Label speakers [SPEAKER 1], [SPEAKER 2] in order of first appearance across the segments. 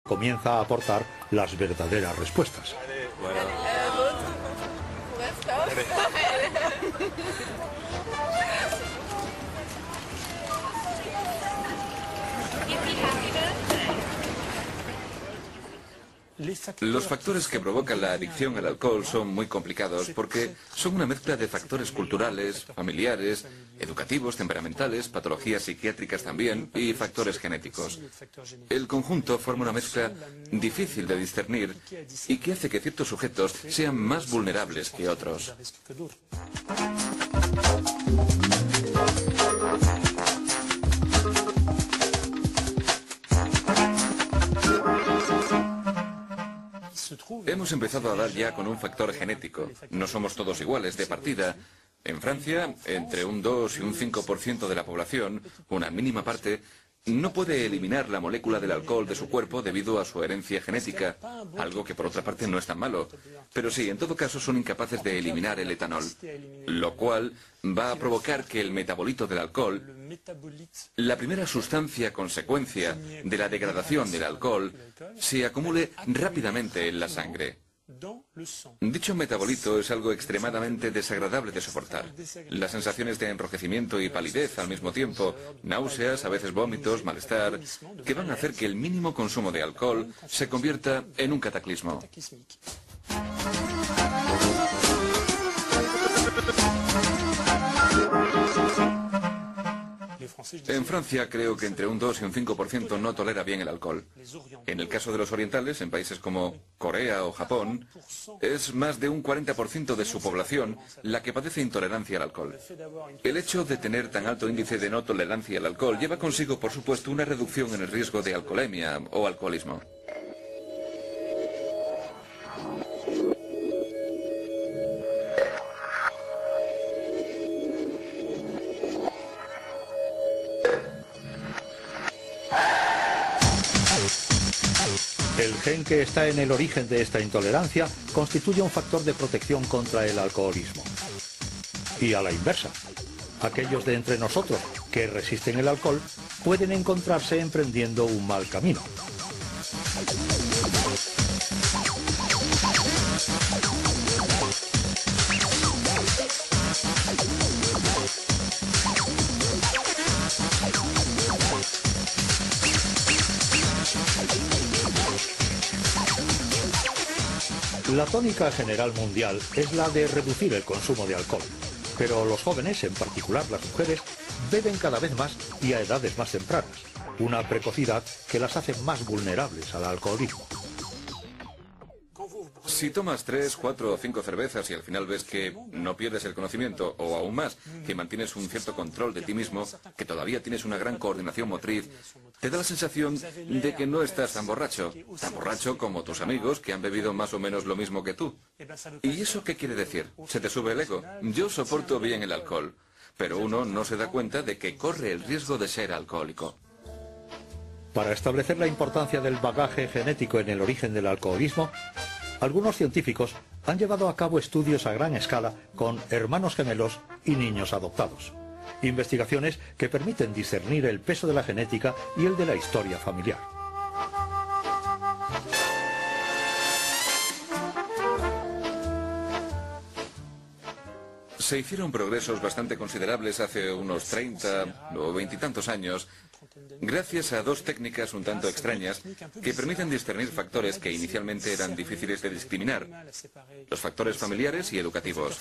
[SPEAKER 1] comienza a aportar las verdaderas respuestas.
[SPEAKER 2] Los factores que provocan la adicción al alcohol son muy complicados porque son una mezcla de factores culturales, familiares, educativos, temperamentales, patologías psiquiátricas también y factores genéticos. El conjunto forma una mezcla difícil de discernir y que hace que ciertos sujetos sean más vulnerables que otros. Hemos empezado a dar ya con un factor genético. No somos todos iguales de partida. En Francia, entre un 2 y un 5% de la población, una mínima parte, no puede eliminar la molécula del alcohol de su cuerpo debido a su herencia genética, algo que por otra parte no es tan malo. Pero sí, en todo caso son incapaces de eliminar el etanol, lo cual va a provocar que el metabolito del alcohol, la primera sustancia consecuencia de la degradación del alcohol, se acumule rápidamente en la sangre. Dicho metabolito es algo extremadamente desagradable de soportar. Las sensaciones de enrojecimiento y palidez al mismo tiempo, náuseas, a veces vómitos, malestar, que van a hacer que el mínimo consumo de alcohol se convierta en un cataclismo. En Francia creo que entre un 2 y un 5% no tolera bien el alcohol. En el caso de los orientales, en países como Corea o Japón, es más de un 40% de su población la que padece intolerancia al alcohol. El hecho de tener tan alto índice de no tolerancia al alcohol lleva consigo, por supuesto, una reducción en el riesgo de alcoholemia o alcoholismo.
[SPEAKER 1] El gen que está en el origen de esta intolerancia constituye un factor de protección contra el alcoholismo. Y a la inversa, aquellos de entre nosotros que resisten el alcohol pueden encontrarse emprendiendo un mal camino. La tónica general mundial es la de reducir el consumo de alcohol, pero los jóvenes, en particular las mujeres, beben cada vez más y a edades más tempranas, una precocidad que las hace más vulnerables al alcoholismo.
[SPEAKER 2] Si tomas 3, 4 o 5 cervezas y al final ves que no pierdes el conocimiento, o aún más, que mantienes un cierto control de ti mismo, que todavía tienes una gran coordinación motriz, te da la sensación de que no estás tan borracho como tus amigos que han bebido más o menos lo mismo que tú. ¿Y eso qué quiere decir? ¿Se te sube el ego? Yo soporto bien el alcohol, pero uno no se da cuenta de que corre el riesgo de ser alcohólico.
[SPEAKER 1] Para establecer la importancia del bagaje genético en el origen del alcoholismo, algunos científicos han llevado a cabo estudios a gran escala con hermanos gemelos y niños adoptados. Investigaciones que permiten discernir el peso de la genética y el de la historia familiar.
[SPEAKER 2] Se hicieron progresos bastante considerables hace unos 30 o 20 y tantos años, gracias a dos técnicas un tanto extrañas que permiten discernir factores que inicialmente eran difíciles de discriminar, los factores familiares y educativos.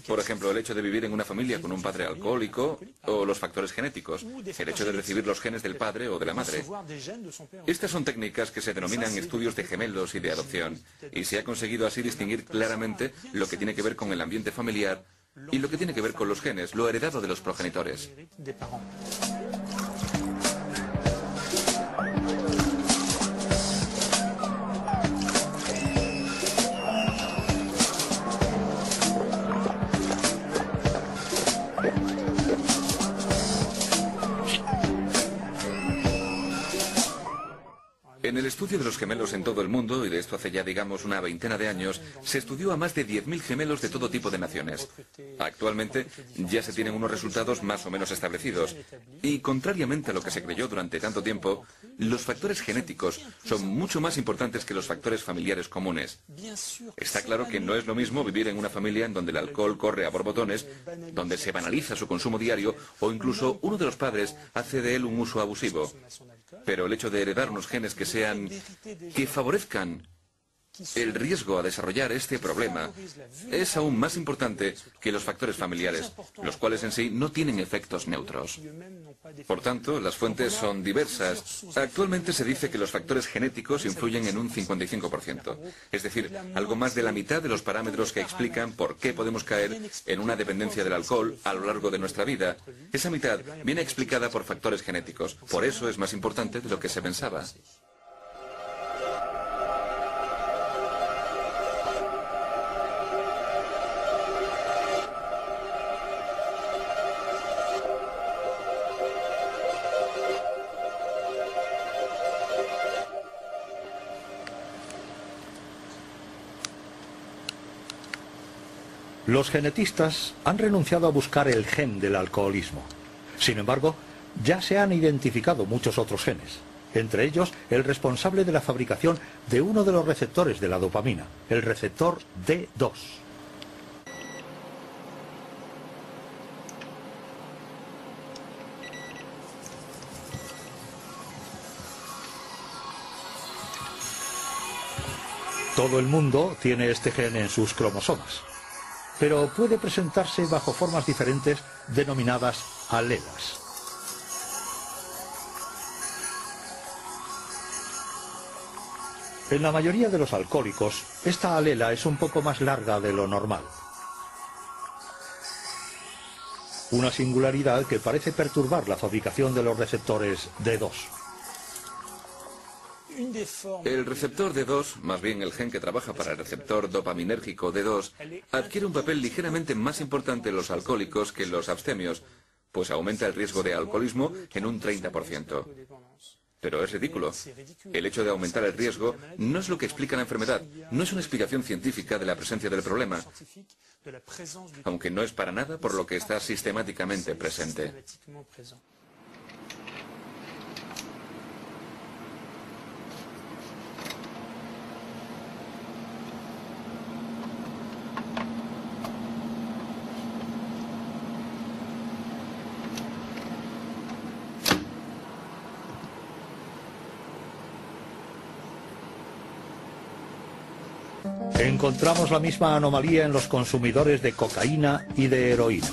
[SPEAKER 2] Por ejemplo, el hecho de vivir en una familia con un padre alcohólico o los factores genéticos, el hecho de recibir los genes del padre o de la madre. Estas son técnicas que se denominan estudios de gemelos y de adopción, y se ha conseguido así distinguir claramente lo que tiene que ver con el ambiente familiar y lo que tiene que ver con los genes, lo heredado de los progenitores. En el estudio de los gemelos en todo el mundo, y de esto hace ya digamos una veintena de años, se estudió a más de 10.000 gemelos de todo tipo de naciones. Actualmente ya se tienen unos resultados más o menos establecidos. Y contrariamente a lo que se creyó durante tanto tiempo, los factores genéticos son mucho más importantes que los factores familiares comunes. Está claro que no es lo mismo vivir en una familia en donde el alcohol corre a borbotones, donde se banaliza su consumo diario o incluso uno de los padres hace de él un uso abusivo. Pero el hecho de heredar unos genes que favorezcan el riesgo a desarrollar este problema es aún más importante que los factores familiares, los cuales en sí no tienen efectos neutros. Por tanto, las fuentes son diversas. Actualmente se dice que los factores genéticos influyen en un 55%, es decir, algo más de la mitad de los parámetros que explican por qué podemos caer en una dependencia del alcohol a lo largo de nuestra vida. Esa mitad viene explicada por factores genéticos. Por eso es más importante de lo que se pensaba.
[SPEAKER 1] Los genetistas han renunciado a buscar el gen del alcoholismo. Sin embargo, ya se han identificado muchos otros genes, entre ellos el responsable de la fabricación de uno de los receptores de la dopamina, el receptor D2. Todo el mundo tiene este gen en sus cromosomas, pero puede presentarse bajo formas diferentes denominadas alelas. En la mayoría de los alcohólicos, esta alela es un poco más larga de lo normal. Una singularidad que parece perturbar la fabricación de los receptores D2.
[SPEAKER 2] El receptor D2, más bien el gen que trabaja para el receptor dopaminérgico D2, adquiere un papel ligeramente más importante en los alcohólicos que en los abstemios, pues aumenta el riesgo de alcoholismo en un 30%. Pero es ridículo. El hecho de aumentar el riesgo no es lo que explica la enfermedad, no es una explicación científica de la presencia del problema, aunque no es para nada por lo que está sistemáticamente presente.
[SPEAKER 1] Encontramos la misma anomalía en los consumidores de cocaína y de heroína.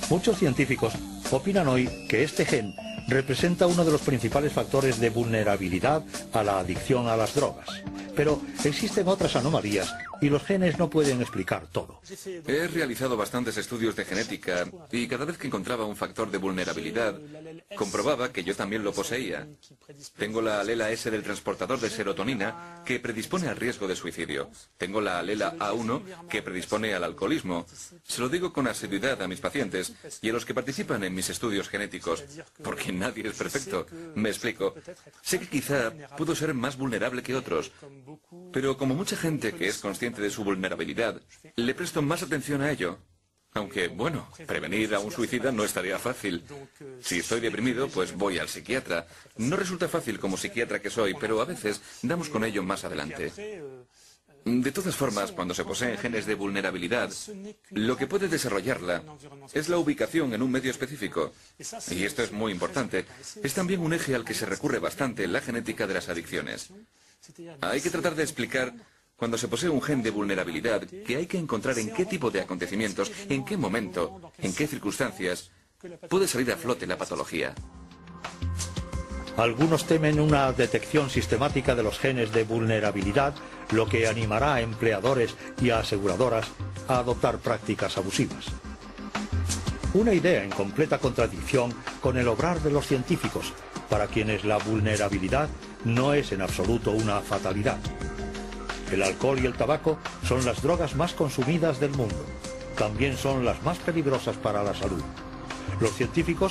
[SPEAKER 1] Muchos científicos opinan hoy que este gen representa uno de los principales factores de vulnerabilidad a la adicción a las drogas. Pero existen otras anomalías y los genes no pueden explicar todo.
[SPEAKER 2] He realizado bastantes estudios de genética y cada vez que encontraba un factor de vulnerabilidad, comprobaba que yo también lo poseía. Tengo la alela S del transportador de serotonina que predispone al riesgo de suicidio. Tengo la alela A1 que predispone al alcoholismo. Se lo digo con asiduidad a mis pacientes y a los que participan en mis estudios genéticos, porque nadie es perfecto. Me explico. Sé que quizá puedo ser más vulnerable que otros, pero como mucha gente que es consciente de su vulnerabilidad, le presto más atención a ello. Aunque, bueno, prevenir a un suicida no estaría fácil. Si estoy deprimido, pues voy al psiquiatra. No resulta fácil como psiquiatra que soy, pero a veces damos con ello más adelante. De todas formas, cuando se poseen genes de vulnerabilidad, lo que puede desarrollarla es la ubicación en un medio específico. Y esto es muy importante. Es también un eje al que se recurre bastante en la genética de las adicciones. Hay que tratar de explicar, cuando se posee un gen de vulnerabilidad, que hay que encontrar en qué tipo de acontecimientos, en qué momento, en qué circunstancias, puede salir a flote la patología.
[SPEAKER 1] Algunos temen una detección sistemática de los genes de vulnerabilidad, lo que animará a empleadores y a aseguradoras a adoptar prácticas abusivas. Una idea en completa contradicción con el obrar de los científicos, para quienes la vulnerabilidad no es en absoluto una fatalidad. El alcohol y el tabaco son las drogas más consumidas del mundo. También son las más peligrosas para la salud. Los científicos